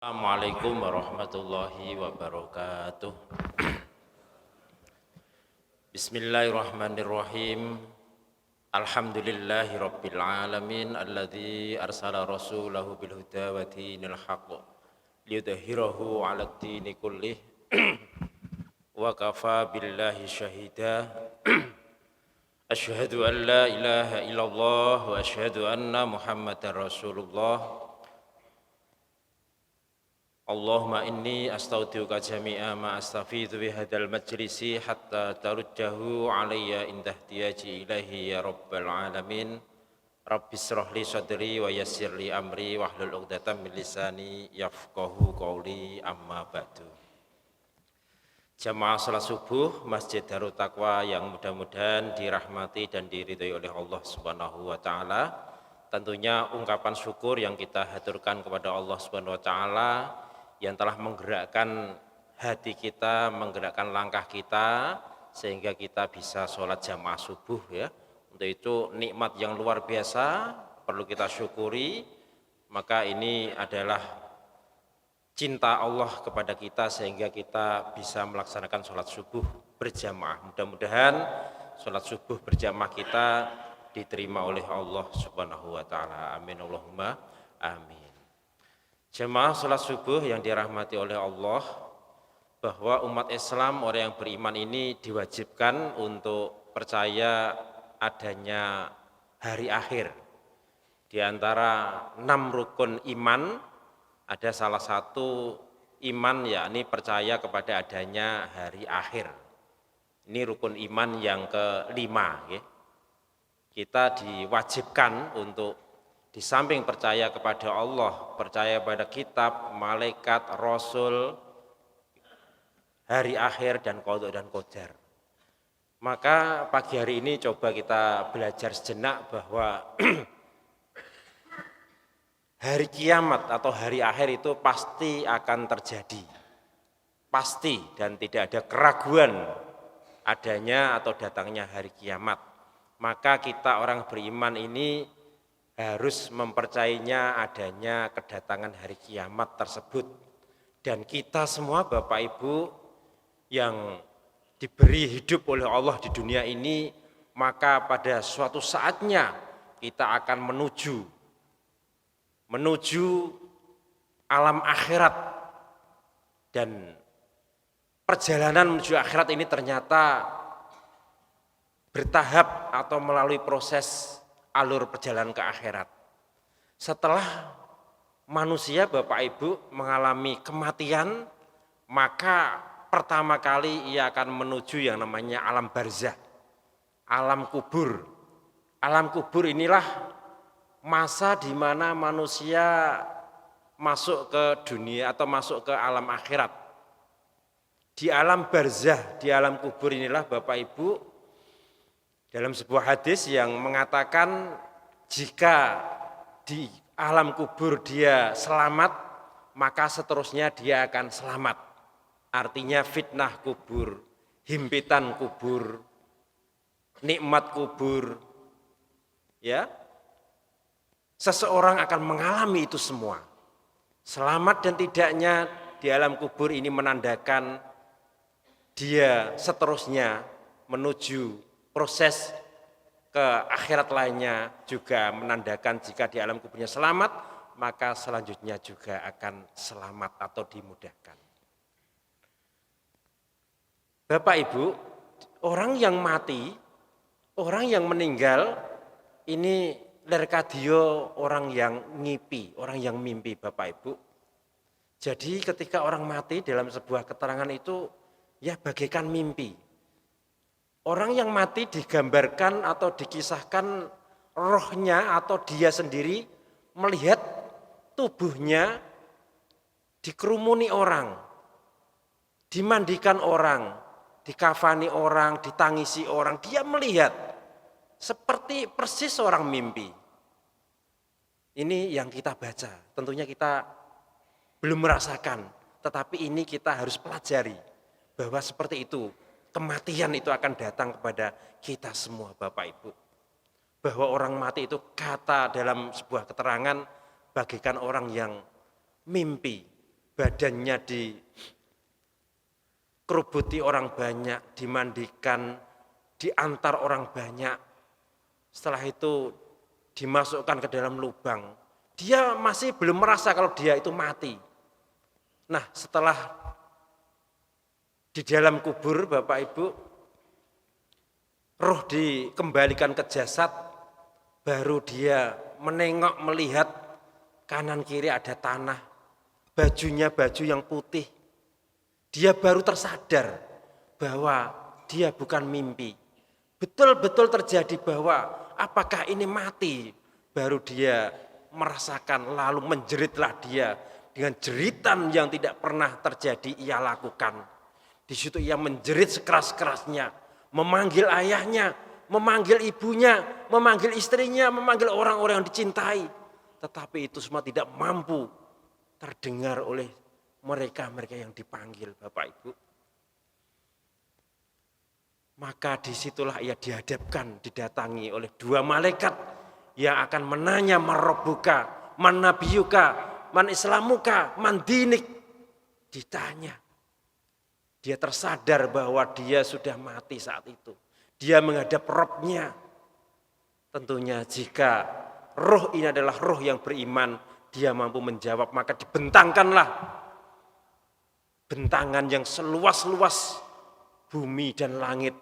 Assalamualaikum warahmatullahi wabarakatuh. Bismillahirrahmanirrahim. Alhamdulillahi rabbil alamin alladzi arsala rasulahu bil huda wa dinil haqq liyudhhirahu 'alad dini kullih wa kafa billahi syahida. Asyhadu an la ilaha illallah wa asyhadu anna Muhammadar Rasulullah. Allahumma inni astaudiuka jami'a ma astafidhu bihadal majlisi hatta tarujjahu alayya indah tiyaji ilahi ya rabbal alamin. Rabbi srah li sadri wa yassir li amri wahlul 'uqdatam min lisani yafqahu qawli amma ba'du. Jamaah salat subuh Masjid Darut Taqwa yang mudah-mudahan dirahmati dan diridhai oleh Allah Subhanahu wa taala. Tentunya ungkapan syukur yang kita haturkan kepada Allah Subhanahu wa taala yang telah menggerakkan hati kita, menggerakkan langkah kita sehingga kita bisa sholat jamaah subuh ya. Untuk itu nikmat yang luar biasa perlu kita syukuri. Maka ini adalah cinta Allah kepada kita sehingga kita bisa melaksanakan sholat subuh berjamaah. Mudah-mudahan sholat subuh berjamaah kita diterima oleh Allah Subhanahu wa taala. Amin Allahumma amin. Jemaah salat subuh yang dirahmati oleh Allah, bahwa umat Islam, orang yang beriman ini diwajibkan untuk percaya adanya hari akhir. Di antara 6 rukun iman, ada salah satu iman yakni percaya kepada adanya hari akhir. Ini rukun iman yang kelima. Ya. Kita diwajibkan untuk di samping percaya kepada Allah, percaya pada kitab, malaikat, rasul, hari akhir dan qada dan qadar. Maka pagi hari ini coba kita belajar sejenak bahwa hari kiamat atau hari akhir itu pasti akan terjadi. Pasti dan tidak ada keraguan adanya atau datangnya hari kiamat. Maka kita orang beriman ini harus mempercayainya adanya kedatangan hari kiamat tersebut. Dan kita semua Bapak Ibu yang diberi hidup oleh Allah di dunia ini, maka pada suatu saatnya kita akan menuju alam akhirat. Dan perjalanan menuju akhirat ini ternyata bertahap atau melalui proses alur perjalanan ke akhirat. Setelah manusia Bapak Ibu mengalami kematian, maka pertama kali ia akan menuju yang namanya alam barzah, alam kubur. Alam kubur inilah masa di mana manusia masuk ke dunia atau masuk ke alam akhirat. Di alam barzah, di alam kubur inilah Bapak Ibu, dalam sebuah hadis yang mengatakan jika di alam kubur dia selamat, maka seterusnya dia akan selamat. Artinya fitnah kubur, himpitan kubur, nikmat kubur, ya. Seseorang akan mengalami itu semua. Selamat dan tidaknya di alam kubur ini menandakan dia seterusnya menuju proses ke akhirat lainnya, juga menandakan jika di alam kuburnya selamat, maka selanjutnya juga akan selamat atau dimudahkan. Bapak Ibu, orang yang mati, orang yang meninggal, ini lerkadio orang yang ngipi, orang yang mimpi Bapak Ibu. Jadi ketika orang mati dalam sebuah keterangan itu ya bagaikan mimpi. Orang yang mati digambarkan atau dikisahkan rohnya atau dia sendiri melihat tubuhnya dikerumuni orang, dimandikan orang, dikafani orang, ditangisi orang. Dia melihat seperti persis orang mimpi. Ini yang kita baca, tentunya kita belum merasakan, tetapi ini kita harus pelajari bahwa seperti itu. Kematian itu akan datang kepada kita semua Bapak Ibu. Bahwa orang mati itu kata dalam sebuah keterangan bagaikan orang yang mimpi. badannya dikerubuti orang banyak, dimandikan, diantar orang banyak. Setelah itu dimasukkan ke dalam lubang. Dia masih belum merasa kalau dia itu mati. Nah, setelah di dalam kubur, Bapak Ibu, roh dikembalikan ke jasad, baru dia menengok melihat kanan kiri ada tanah, bajunya baju yang putih. Dia baru tersadar bahwa dia bukan mimpi. Betul-betul terjadi bahwa apakah ini mati? Baru dia merasakan, lalu menjeritlah dia dengan jeritan yang tidak pernah terjadi ia lakukan. Di situ ia menjerit sekeras-kerasnya, memanggil ayahnya, memanggil ibunya, memanggil istrinya, memanggil orang-orang yang dicintai. Tetapi itu semua tidak mampu terdengar oleh mereka yang dipanggil, Bapak Ibu. Maka disitulah ia dihadapkan, didatangi oleh dua malaikat yang akan menanya marabbuka, man nabiyuka, man islamuka, man dinik. Ditanya. Dia tersadar bahwa dia sudah mati saat itu. Dia menghadap Robnya. Tentunya jika roh ini adalah roh yang beriman, dia mampu menjawab, maka dibentangkanlah bentangan yang seluas-luas bumi dan langit,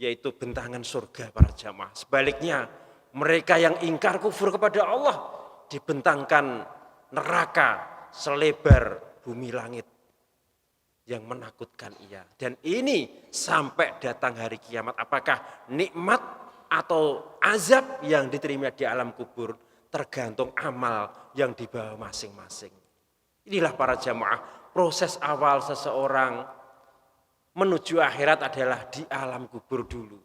yaitu bentangan surga para jamaah. Sebaliknya, mereka yang ingkar kufur kepada Allah dibentangkan neraka selebar bumi langit yang menakutkan ia. Dan ini sampai datang hari kiamat. Apakah nikmat atau azab yang diterima di alam kubur tergantung amal yang dibawa masing-masing. Inilah para jamaah, proses awal seseorang menuju akhirat adalah di alam kubur dulu.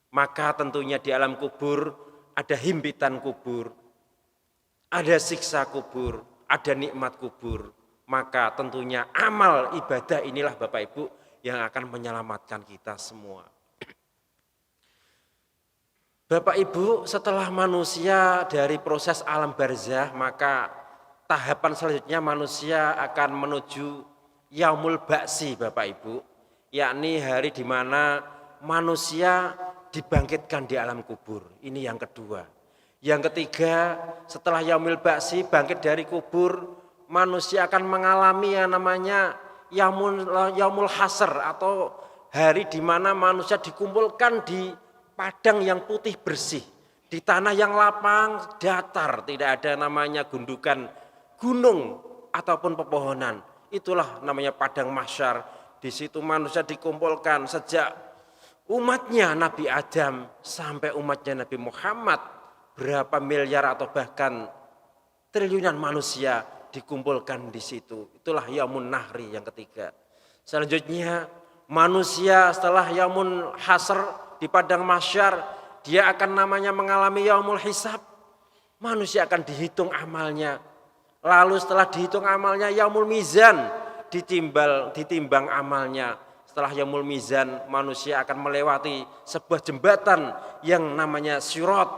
Maka tentunya di alam kubur ada himpitan kubur, ada siksa kubur, ada nikmat kubur. Maka tentunya amal ibadah inilah Bapak Ibu yang akan menyelamatkan kita semua. Bapak Ibu, setelah manusia dari proses alam barzah, maka tahapan selanjutnya manusia akan menuju yaumul ba'si, Bapak Ibu, yakni hari di mana manusia dibangkitkan di alam kubur. Ini yang kedua. Yang ketiga, setelah yaumul ba'si, bangkit dari kubur, manusia akan mengalami yang namanya yaumul hasr, atau hari di mana manusia dikumpulkan di padang yang putih bersih, di tanah yang lapang datar, tidak ada namanya gundukan gunung ataupun pepohonan. Itulah namanya padang mahsyar. Di situ manusia dikumpulkan sejak umatnya Nabi Adam sampai umatnya Nabi Muhammad, berapa miliar atau bahkan triliunan manusia dikumpulkan di situ. Itulah yaumun nahri yang ketiga. Selanjutnya manusia setelah yaumun hasr di padang mahsyar, dia akan namanya mengalami yaumul hisab. Manusia akan dihitung amalnya. Lalu setelah dihitung amalnya yaumul mizan, ditimbang amalnya. Setelah yaumul mizan, manusia akan melewati sebuah jembatan yang namanya sirat.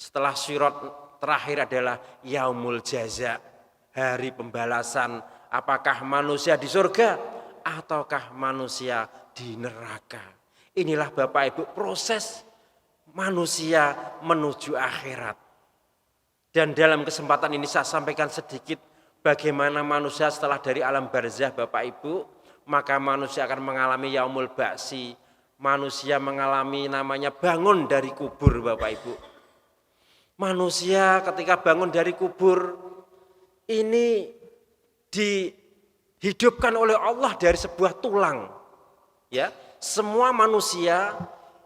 Setelah sirat, terakhir adalah yaumul jaza, hari pembalasan. Apakah manusia di surga ataukah manusia di neraka? Inilah Bapak Ibu proses manusia menuju akhirat. Dan dalam kesempatan ini saya sampaikan sedikit bagaimana manusia setelah dari alam barzah, Bapak Ibu, maka manusia akan mengalami yaumul ba'si. Manusia mengalami namanya bangun dari kubur, Bapak Ibu. Manusia ketika bangun dari kubur ini dihidupkan oleh Allah dari sebuah tulang. Ya, semua manusia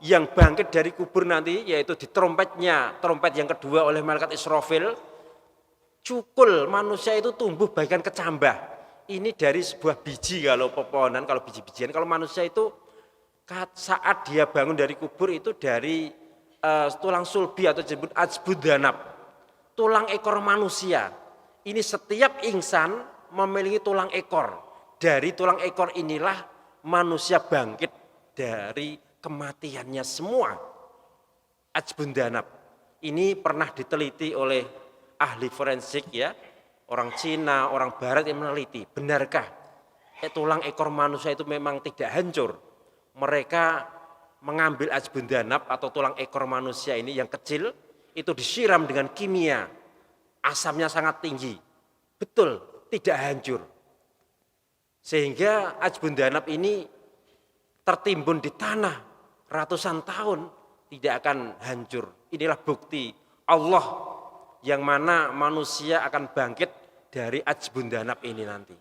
yang bangkit dari kubur nanti, yaitu di trompet yang kedua oleh malaikat Israfil, cukul manusia itu tumbuh bagian kecambah. Ini dari sebuah biji, kalau pepohonan, kalau biji-bijian. Kalau manusia itu saat dia bangun dari kubur itu dari tulang sulbi atau disebut ajbudanab, tulang ekor manusia. Ini setiap insan memiliki tulang ekor. Dari tulang ekor inilah manusia bangkit dari kematiannya semua. Ajbudanab ini pernah diteliti oleh ahli forensik, ya, orang Cina, orang Barat yang meneliti, benarkah tulang ekor manusia itu memang tidak hancur? Mereka mengambil ajbundanab atau tulang ekor manusia ini yang kecil, itu disiram dengan kimia, asamnya sangat tinggi. Betul, tidak hancur. Sehingga ajbundanab ini tertimbun di tanah ratusan tahun, tidak akan hancur. Inilah bukti Allah yang mana manusia akan bangkit dari ajbundanab ini nanti.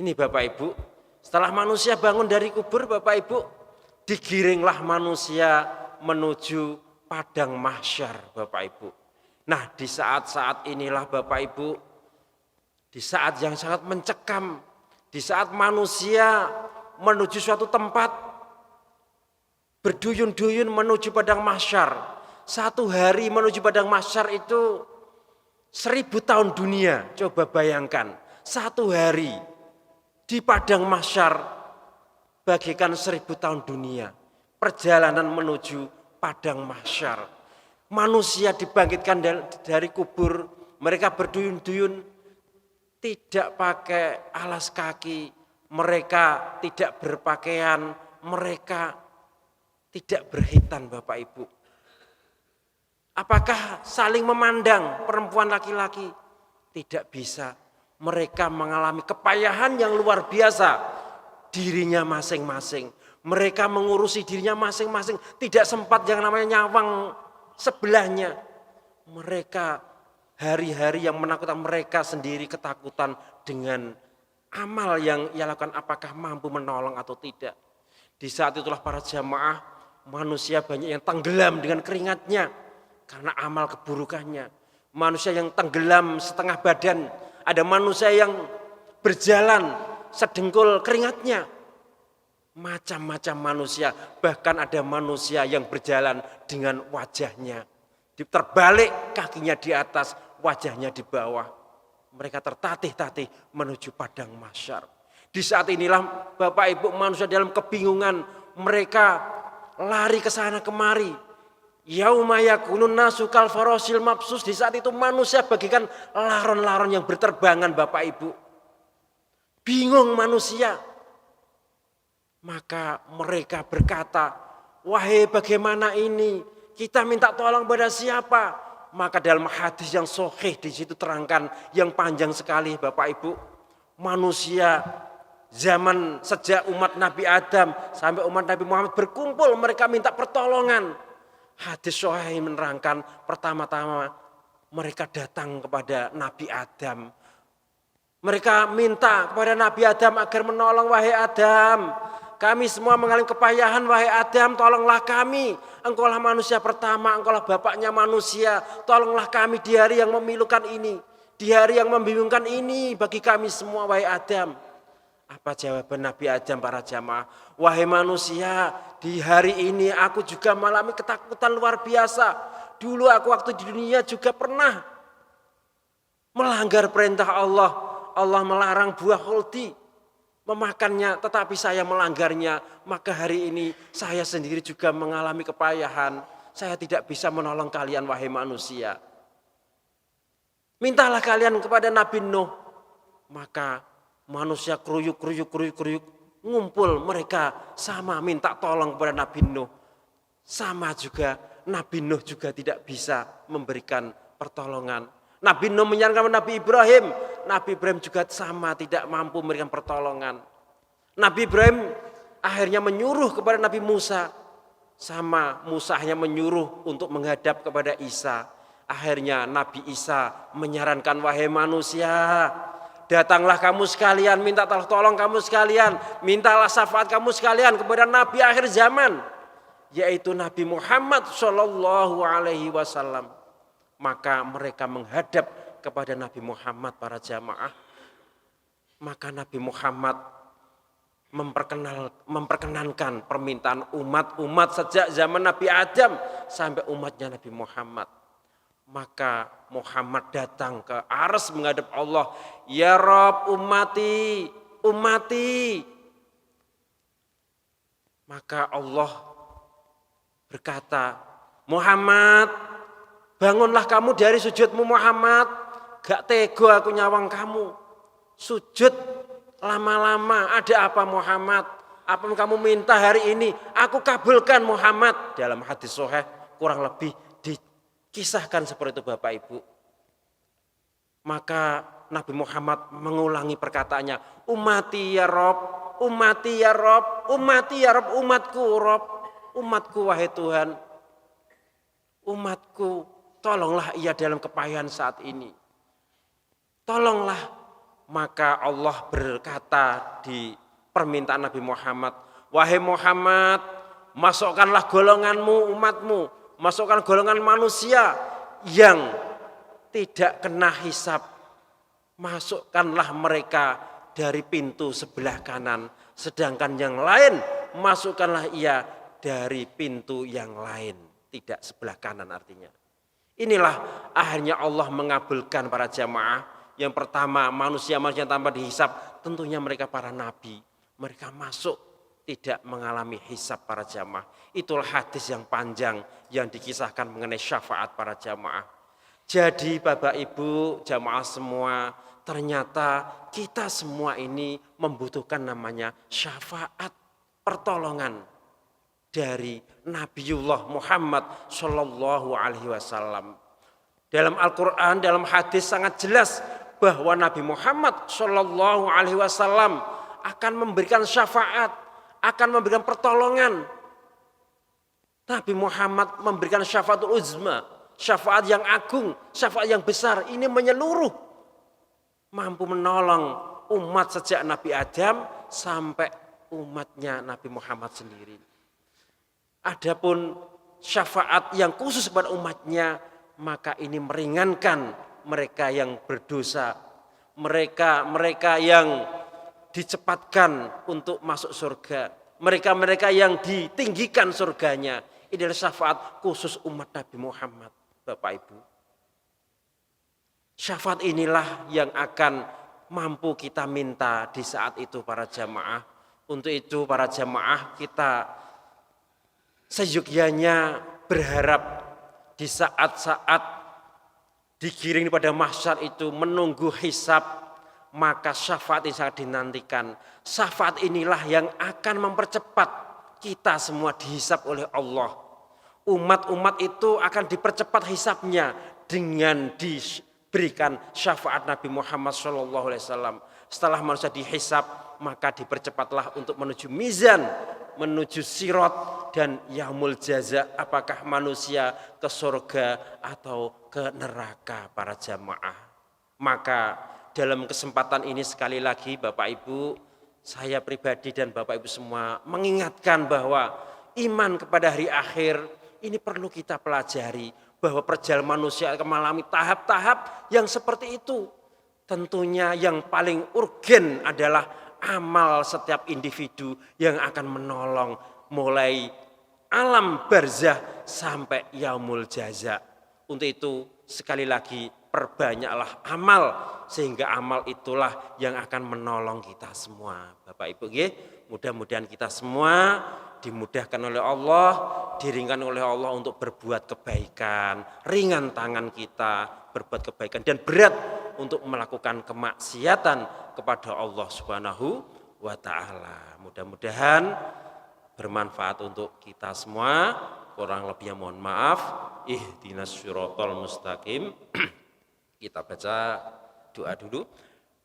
Ini Bapak Ibu, setelah manusia bangun dari kubur Bapak Ibu, digiringlah manusia menuju padang mahsyar Bapak Ibu. Nah di saat-saat inilah Bapak Ibu, di saat yang sangat mencekam, di saat manusia menuju suatu tempat, berduyun-duyun menuju padang mahsyar. Satu hari menuju padang mahsyar itu 1000 tahun dunia. Coba bayangkan, satu hari di padang mahsyar bagikan 1000 tahun dunia. Perjalanan menuju padang mahsyar. Manusia dibangkitkan dari kubur, mereka berduyun-duyun, tidak pakai alas kaki, mereka tidak berpakaian, mereka tidak berhitan Bapak Ibu. Apakah saling memandang perempuan laki-laki? Tidak bisa. Mereka mengalami kepayahan yang luar biasa. Dirinya masing-masing. Mereka mengurusi dirinya masing-masing. Tidak sempat yang namanya nyawang sebelahnya. Mereka hari-hari yang menakutkan, mereka sendiri ketakutan dengan amal yang ia lakukan, apakah mampu menolong atau tidak. Di saat itulah para jamaah, manusia banyak yang tenggelam dengan keringatnya karena amal keburukannya. Manusia yang tenggelam setengah badan, ada manusia yang berjalan sedengkul keringatnya. Macam-macam manusia, bahkan ada manusia yang berjalan dengan wajahnya terbalik, kakinya di atas, wajahnya di bawah. Mereka tertatih-tatih menuju padang mahsyar. Di saat inilah Bapak Ibu, manusia dalam kebingungan, mereka lari ke sana kemari. Yauma yakunun nasu kal farasil mabsus. Di saat itu manusia bagikan laron-laron yang berterbangan Bapak Ibu. Bingung manusia. Maka mereka berkata, wahai bagaimana ini? Kita minta tolong pada siapa? Maka dalam hadis yang sahih di situ terangkan yang panjang sekali Bapak Ibu. Manusia zaman sejak umat Nabi Adam sampai umat Nabi Muhammad berkumpul, mereka minta pertolongan. Hadis sahih menerangkan pertama-tama mereka datang kepada Nabi Adam. Mereka minta kepada Nabi Adam agar menolong, wahai Adam. Kami semua mengalami kepayahan, wahai Adam, tolonglah kami. Engkaulah manusia pertama, engkaulah bapaknya manusia. Tolonglah kami di hari yang memilukan ini. Di hari yang membingungkan ini bagi kami semua, wahai Adam. Apa jawaban Nabi Adam para jamaah? Wahai manusia, di hari ini aku juga mengalami ketakutan luar biasa. Dulu aku waktu di dunia juga pernah melanggar perintah Allah. Allah melarang buah khuldi, memakannya, tetapi saya melanggarnya. Maka hari ini saya sendiri juga mengalami kepayahan. Saya tidak bisa menolong kalian, wahai manusia. Mintalah kalian kepada Nabi Nuh. Maka manusia kruyuk ngumpul, mereka sama minta tolong kepada Nabi Nuh. Sama juga Nabi Nuh juga tidak bisa memberikan pertolongan. Nabi Nuh menyarankan Nabi Ibrahim. Nabi Ibrahim juga sama tidak mampu memberikan pertolongan. Nabi Ibrahim akhirnya menyuruh kepada Nabi Musa. Sama Musa hanya menyuruh untuk menghadap kepada Isa. Akhirnya Nabi Isa menyarankan, wahai manusia, datanglah kamu sekalian, minta tolong kamu sekalian, mintalah syafaat kamu sekalian kepada Nabi akhir zaman, yaitu Nabi Muhammad Shallallahu Alaihi Wasallam. Maka mereka menghadap kepada Nabi Muhammad para jamaah. Maka Nabi Muhammad memperkenankan permintaan umat-umat sejak zaman Nabi Adam sampai umatnya Nabi Muhammad. Maka Muhammad datang ke arsy menghadap Allah. Ya Rabb, ummati, ummati. Maka Allah berkata, Muhammad, bangunlah kamu dari sujudmu Muhammad. gak tega aku nyawang kamu. Sujud lama-lama. Ada apa Muhammad? Apa yang kamu minta hari ini? Aku kabulkan Muhammad. Dalam hadis sahih kurang lebih dikisahkan seperti itu Bapak Ibu. Maka Nabi Muhammad mengulangi perkataannya, umati ya Rob, umati ya Rob, umati ya Rob, umatku Rob, umatku wahai Tuhan, umatku, tolonglah ia dalam kepayahan saat ini, tolonglah. Maka Allah berkata di permintaan Nabi Muhammad, wahai Muhammad, masukkanlah golonganmu, umatmu, masukkan golongan manusia yang tidak kena hisab, masukkanlah mereka dari pintu sebelah kanan, sedangkan yang lain masukkanlah ia dari pintu yang lain, tidak sebelah kanan artinya. Inilah akhirnya Allah mengabulkan para jamaah. Yang pertama manusia-manusia tanpa dihisab, tentunya mereka para nabi, mereka masuk tidak mengalami hisab para jamaah. Itulah hadis yang panjang yang dikisahkan mengenai syafaat para jamaah. Jadi Bapak Ibu jamaah semua, ternyata kita semua ini membutuhkan namanya syafaat, pertolongan dari Nabiullah Muhammad Shallallahu Alaihi Wasallam. Dalam Al-Quran, dalam hadis sangat jelas bahwa Nabi Muhammad Shallallahu Alaihi Wasallam akan memberikan syafaat, akan memberikan pertolongan. Nabi Muhammad memberikan syafaatul uzma, syafaat yang agung, syafaat yang besar. Ini menyeluruh, mampu menolong umat sejak Nabi Adam sampai umatnya Nabi Muhammad sendiri. Adapun syafaat yang khusus pada umatnya, maka ini meringankan mereka yang berdosa, mereka yang dicepatkan untuk masuk surga, mereka yang ditinggikan surganya. Ini adalah syafaat khusus umat Nabi Muhammad, Bapak Ibu. Syafaat inilah yang akan mampu kita minta di saat itu para jamaah. Untuk itu para jamaah kita seyogyanya berharap di saat-saat digiring pada mahsyar itu menunggu hisab, maka syafaat ini sangat dinantikan. Syafaat inilah yang akan mempercepat kita semua dihisab oleh Allah. Umat-umat itu akan dipercepat hisabnya dengan diberikan syafaat Nabi Muhammad SAW. Setelah manusia dihisab, maka dipercepatlah untuk menuju mizan, menuju sirat dan yaumul jaza, apakah manusia ke surga atau ke neraka para jamaah. Maka dalam kesempatan ini sekali lagi Bapak Ibu, saya pribadi dan Bapak Ibu semua mengingatkan bahwa iman kepada hari akhir ini perlu kita pelajari, bahwa perjalanan manusia akan mengalami tahap-tahap yang seperti itu. Tentunya yang paling urgen adalah amal setiap individu yang akan menolong mulai alam barzah sampai yaumul jaza. Untuk itu sekali lagi perbanyaklah amal, sehingga amal itulah yang akan menolong kita semua. Bapak Ibu, mudah-mudahan kita semua dimudahkan oleh Allah, diringankan oleh Allah untuk berbuat kebaikan, ringan tangan kita berbuat kebaikan dan berat untuk melakukan kemaksiatan kepada Allah Subhanahu wa taala. Mudah-mudahan bermanfaat untuk kita semua. Kurang lebihnya mohon maaf. Ihdinas syiratal mustaqim. Kita baca doa dulu.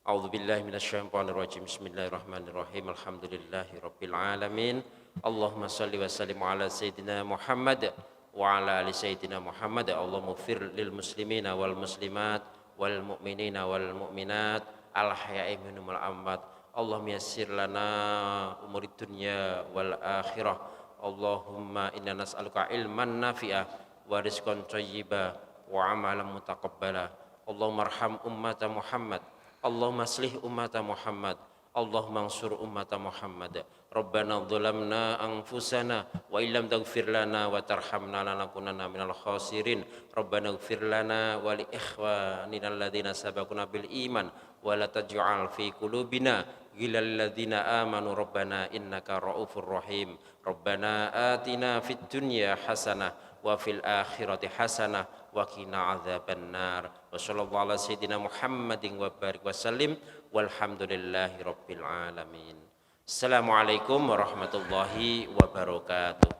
A'udzubillahi minasyaitonirrajim. Bismillahirrahmanirrahim. Alhamdulillahirabbil alamin. Allahumma shalli wa sallim ala sayyidina Muhammad wa ala ali sayyidina Muhammad. Allahumma ighfir lil muslimina wal muslimat wal mu'minina wal mu'minat al ahya'i minhum wal amwat. Allahumma yassir lana umurid dunya wal akhirah. Allahumma inna nas'aluka ilman nafi'ah wa rizqan thayyiba wa amalan mutaqabbala. Allahumma arham ummata Muhammad. Allahumma aslih ummata Muhammad. Allahumma ansur ummata Muhammad. Rabbana dhalamna anfusana wa illam taghfir lana wa tarhamna lanakunanna minal khasirin. Rabbana ighfir lana wa li ikhwanina alladhina sabaquna bil iman wa la taj'al fi qulubina ghillal ladzina amanu rabbana innaka raufur rahim. Rabbana atina fid dunya hasanah wa fil akhirati hasanah wa qina adzabannar. Wa sallallahu ala sayyidina Muhammadin wa barik wa sallim walhamdulillahi rabbil alamin. Assalamualaikum warahmatullahi wabarakatuh.